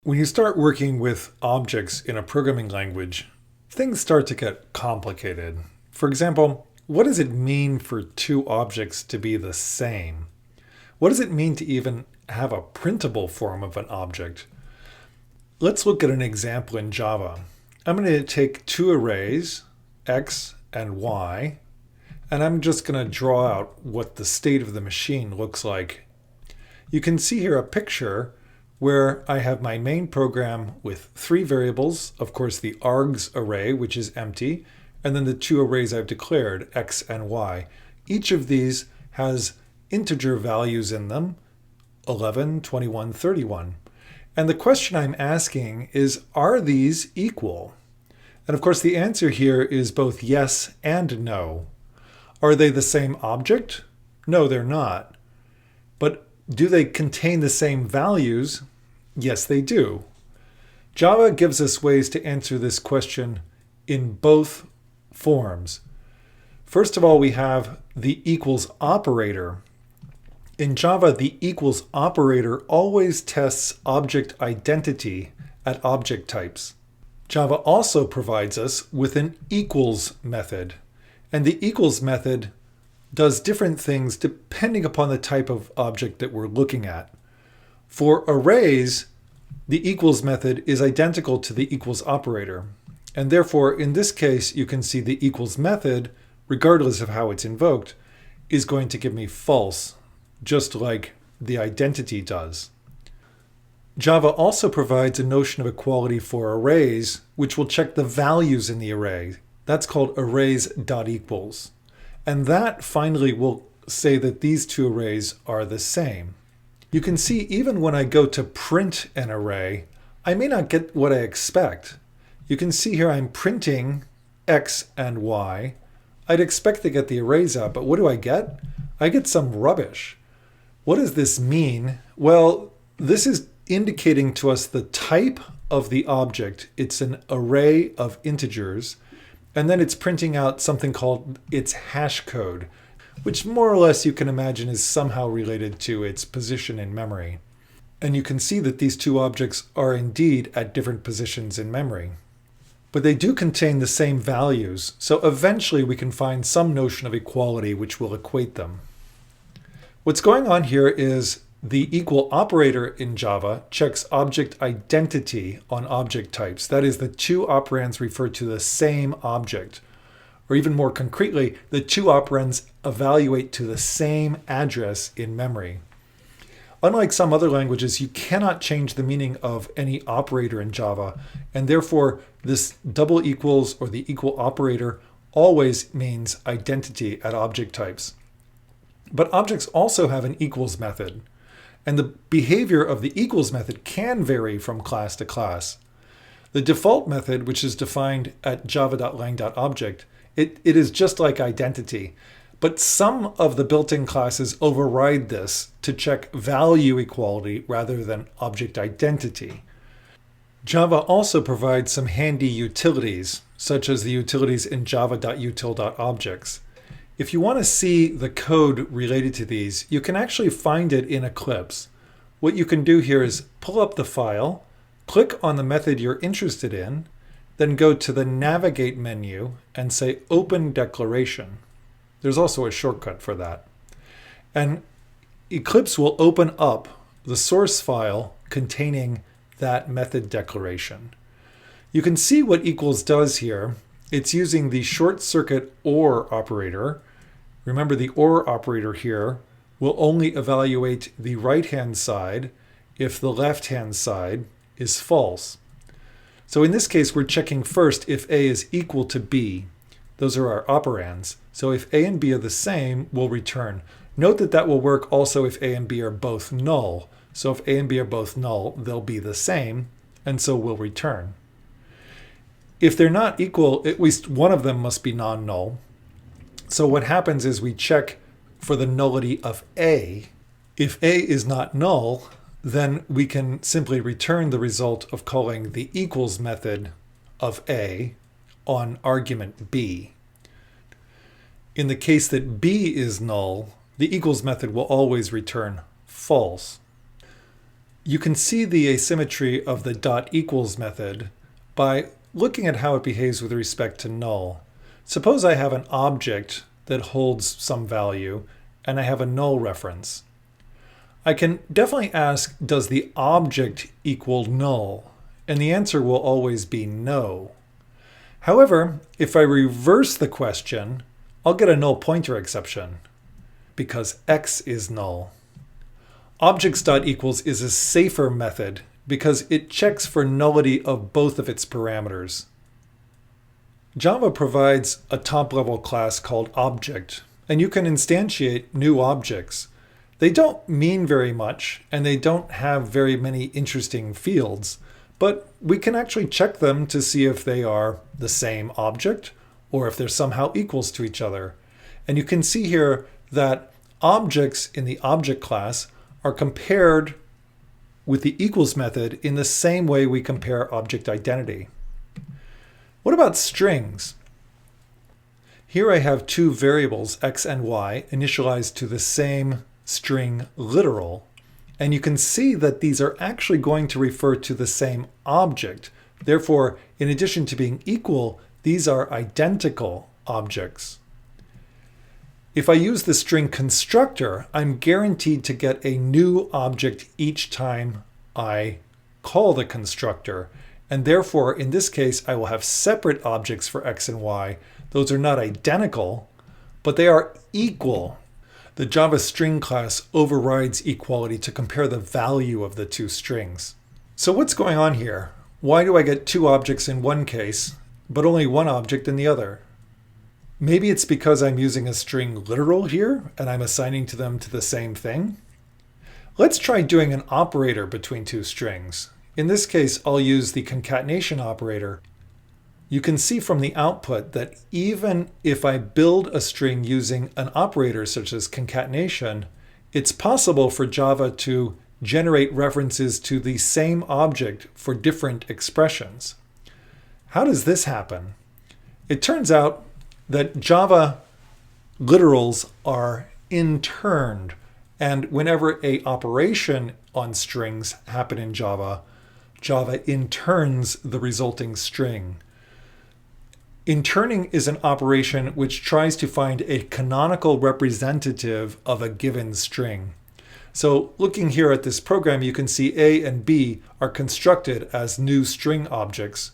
When you start working with objects in a programming language, things start to get complicated. For example, what does it mean for two objects to be the same? What does it mean to even have a printable form of an object? Let's look at an example in Java. I'm going to take two arrays, x and y, and I'm just going to draw out what the state of the machine looks like. You can see here a picture where I have my main program with three variables, of course the args array, which is empty, and then the two arrays I've declared, x and y. Each of these has integer values in them, 11, 21, 31. And the question I'm asking is, are these equal? And of course the answer here is both yes and no. Are they the same object? No, they're not. But do they contain the same values? Yes, they do. Java gives us ways to answer this question in both forms. First of all, we have the equals operator. In Java, the equals operator always tests object identity at object types. Java also provides us with an equals method. And the equals method does different things depending upon the type of object that we're looking at. For arrays, the equals method is identical to the equals operator. And therefore, in this case, you can see the equals method, regardless of how it's invoked, is going to give me false, just like the identity does. Java also provides a notion of equality for arrays, which will check the values in the array. That's called arrays.equals. And that finally will say that these two arrays are the same. You can see even when I go to print an array, I may not get what I expect. You can see here I'm printing x and y. I'd expect to get the arrays out, but what do I get? I get some rubbish. What does this mean? Well, this is indicating to us the type of the object. It's an array of integers, and then it's printing out something called its hash code, which more or less you can imagine is somehow related to its position in memory. And you can see that these two objects are indeed at different positions in memory. But they do contain the same values, so eventually we can find some notion of equality which will equate them. What's going on here is the equal operator in Java checks object identity on object types. That is, the two operands refer to the same object. Or even more concretely, the two operands evaluate to the same address in memory. Unlike some other languages, you cannot change the meaning of any operator in Java, and therefore this double equals or the equal operator always means identity at object types. But objects also have an equals method, and the behavior of the equals method can vary from class to class. The default method, which is defined at java.lang.object, it is just like identity, but some of the built-in classes override this to check value equality rather than object identity. Java also provides some handy utilities, such as the utilities in java.util.objects. If you want to see the code related to these, you can actually find it in Eclipse. What you can do here is pull up the file, click on the method you're interested in, then go to the Navigate menu and say Open Declaration. There's also a shortcut for that. And Eclipse will open up the source file containing that method declaration. You can see what equals does here. It's using the short circuit OR operator. Remember, the OR operator here will only evaluate the right-hand side if the left-hand side is false. So in this case, we're checking first if A is equal to B. Those are our operands. So if A and B are the same, we'll return. Note that that will work also if A and B are both null. So if A and B are both null, they'll be the same, and so we'll return. If they're not equal, at least one of them must be non-null. So what happens is we check for the nullity of A. If A is not null, then we can simply return the result of calling the equals method of A on argument B. In the case that B is null, the equals method will always return false. You can see the asymmetry of the dot equals method by looking at how it behaves with respect to null. Suppose I have an object that holds some value and I have a null reference. I can definitely ask, does the object equal null? And the answer will always be no. However, if I reverse the question, I'll get a null pointer exception because x is null. Objects.equals is a safer method because it checks for nullity of both of its parameters. Java provides a top-level class called object, and you can instantiate new objects. They don't mean very much, and they don't have very many interesting fields, but we can actually check them to see if they are the same object or if they're somehow equals to each other. And you can see here that objects in the object class are compared with the equals method in the same way we compare object identity. What about strings? Here I have two variables, x and y, initialized to the same string literal. And you can see that these are actually going to refer to the same object. Therefore, in addition to being equal, these are identical objects. If I use the string constructor, I'm guaranteed to get a new object each time I call the constructor. And therefore, in this case, I will have separate objects for x and y. Those are not identical, but they are equal. The Java string class overrides equality to compare the value of the two strings. So what's going on here? Why do I get two objects in one case, but only one object in the other? Maybe it's because I'm using a string literal here, and I'm assigning to them to the same thing. Let's try doing an operator between two strings. In this case, I'll use the concatenation operator. You can see from the output that even if I build a string using an operator such as concatenation, it's possible for Java to generate references to the same object for different expressions. How does this happen? It turns out that Java literals are interned, and whenever an operation on strings happen in Java, Java interns the resulting string. Interning is an operation which tries to find a canonical representative of a given string. So looking here at this program, you can see A and B are constructed as new string objects.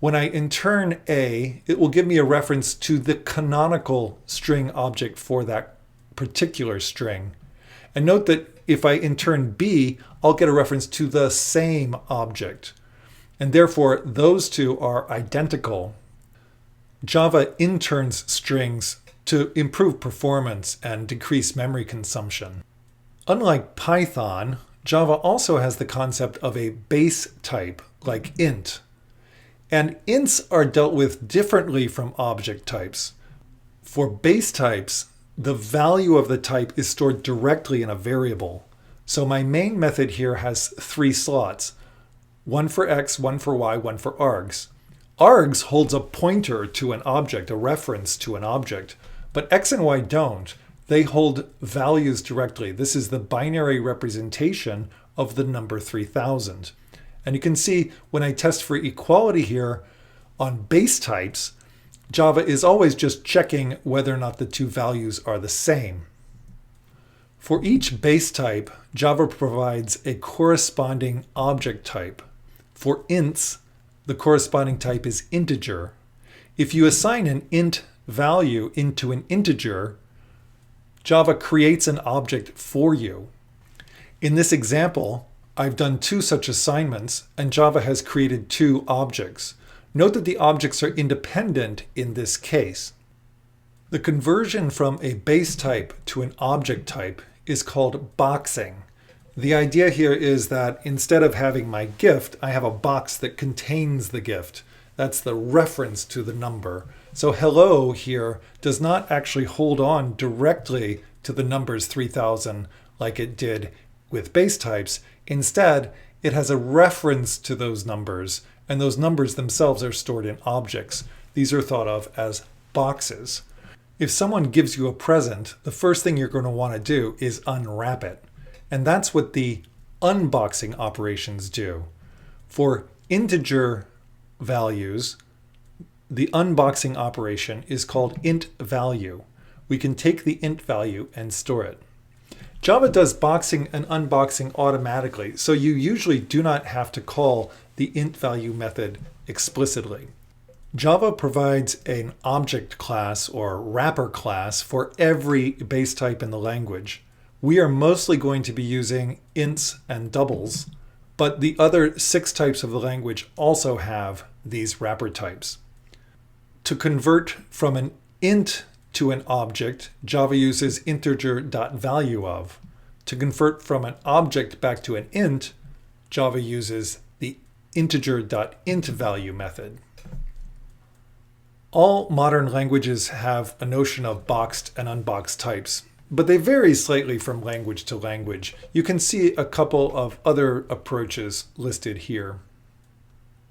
When I intern A, it will give me a reference to the canonical string object for that particular string. And note that if I intern B, I'll get a reference to the same object. And therefore, those two are identical. Java interns strings to improve performance and decrease memory consumption. Unlike Python, Java also has the concept of a base type, like int. And ints are dealt with differently from object types. For base types, the value of the type is stored directly in a variable. So my main method here has three slots, one for x, one for y, one for args. Args holds a pointer to an object, a reference to an object, but x and y don't. They hold values directly. This is the binary representation of the number 3000. And you can see when I test for equality here on base types, Java is always just checking whether or not the two values are the same. For each base type, Java provides a corresponding object type. For ints, the corresponding type is integer. If you assign an int value into an integer, Java creates an object for you. In this example, I've done two such assignments, and Java has created two objects. Note that the objects are independent in this case. The conversion from a base type to an object type is called boxing. The idea here is that instead of having my gift, I have a box that contains the gift. That's the reference to the number. So hello here does not actually hold on directly to the numbers 3000 like it did with base types. Instead, it has a reference to those numbers, and those numbers themselves are stored in objects. These are thought of as boxes. If someone gives you a present, the first thing you're going to want to do is unwrap it. And that's what the unboxing operations do. For integer values, the unboxing operation is called int value. We can take the int value and store it. Java does boxing and unboxing automatically, so you usually do not have to call the int value method explicitly. Java provides an object class or wrapper class for every base type in the language. We are mostly going to be using ints and doubles, but the other 6 types of the language also have these wrapper types. To convert from an int to an object, Java uses integer.valueOf. To convert from an object back to an int, Java uses the integer.intValue method. All modern languages have a notion of boxed and unboxed types, but they vary slightly from language to language. You can see a couple of other approaches listed here.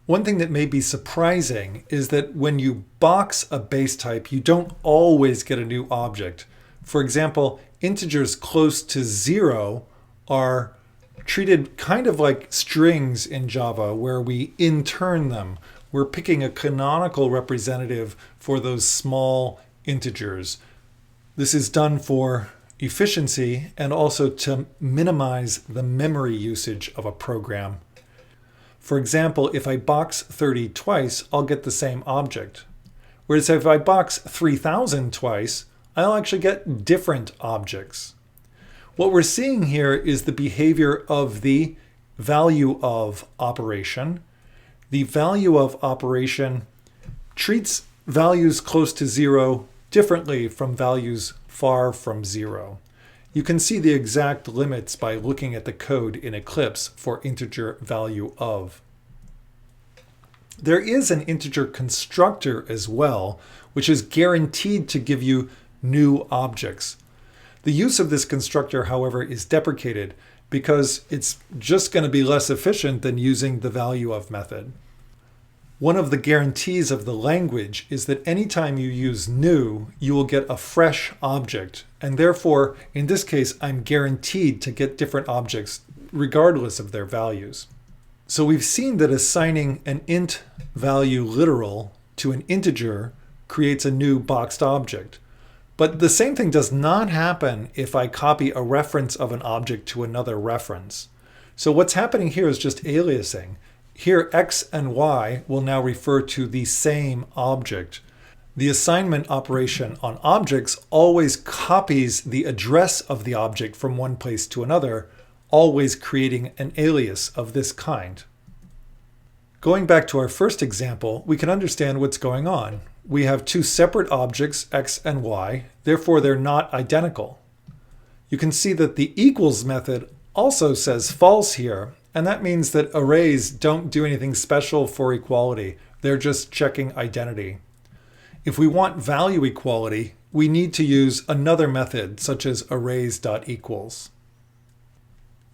One thing that may be surprising is that when you box a base type, you don't always get a new object. For example, integers close to 0 are treated kind of like strings in Java, where we intern them. We're picking a canonical representative for those small integers. This is done for efficiency and also to minimize the memory usage of a program. For example, if I box 30 twice, I'll get the same object. Whereas if I box 3000 twice, I'll actually get different objects. What we're seeing here is the behavior of the value of operation. The value of operation treats values close to 0 differently from values far from 0. You can see the exact limits by looking at the code in Eclipse for integer value of. There is an integer constructor as well, which is guaranteed to give you new objects. The use of this constructor, however, is deprecated because it's just going to be less efficient than using the value of method. One of the guarantees of the language is that anytime you use new, you will get a fresh object. And therefore, in this case, I'm guaranteed to get different objects regardless of their values. So we've seen that assigning an int value literal to an integer creates a new boxed object. But the same thing does not happen if I copy a reference of an object to another reference. So what's happening here is just aliasing. Here, x and y will now refer to the same object. The assignment operation on objects always copies the address of the object from one place to another, always creating an alias of this kind. Going back to our first example, we can understand what's going on. We have 2 separate objects, x and y, therefore they're not identical. You can see that the equals method also says false here, and that means that arrays don't do anything special for equality. They're just checking identity. If we want value equality, we need to use another method, such as arrays.equals.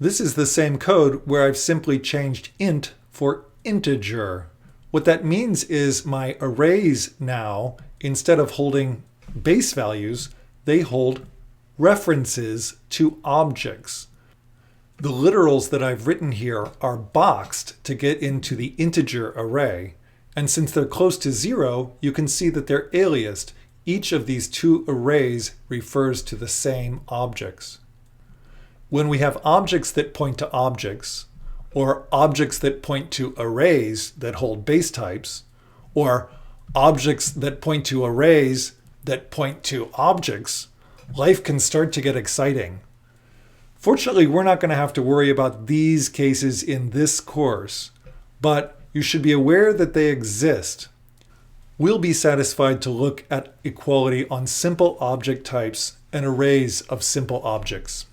This is the same code where I've simply changed int for integer. What that means is my arrays now, instead of holding base values, they hold references to objects. The literals that I've written here are boxed to get into the integer array. And since they're close to 0, you can see that they're aliased. Each of these 2 arrays refers to the same objects. When we have objects that point to objects, or objects that point to arrays that hold base types, or objects that point to arrays that point to objects, life can start to get exciting. Fortunately, we're not going to have to worry about these cases in this course, but you should be aware that they exist. We'll be satisfied to look at equality on simple object types and arrays of simple objects.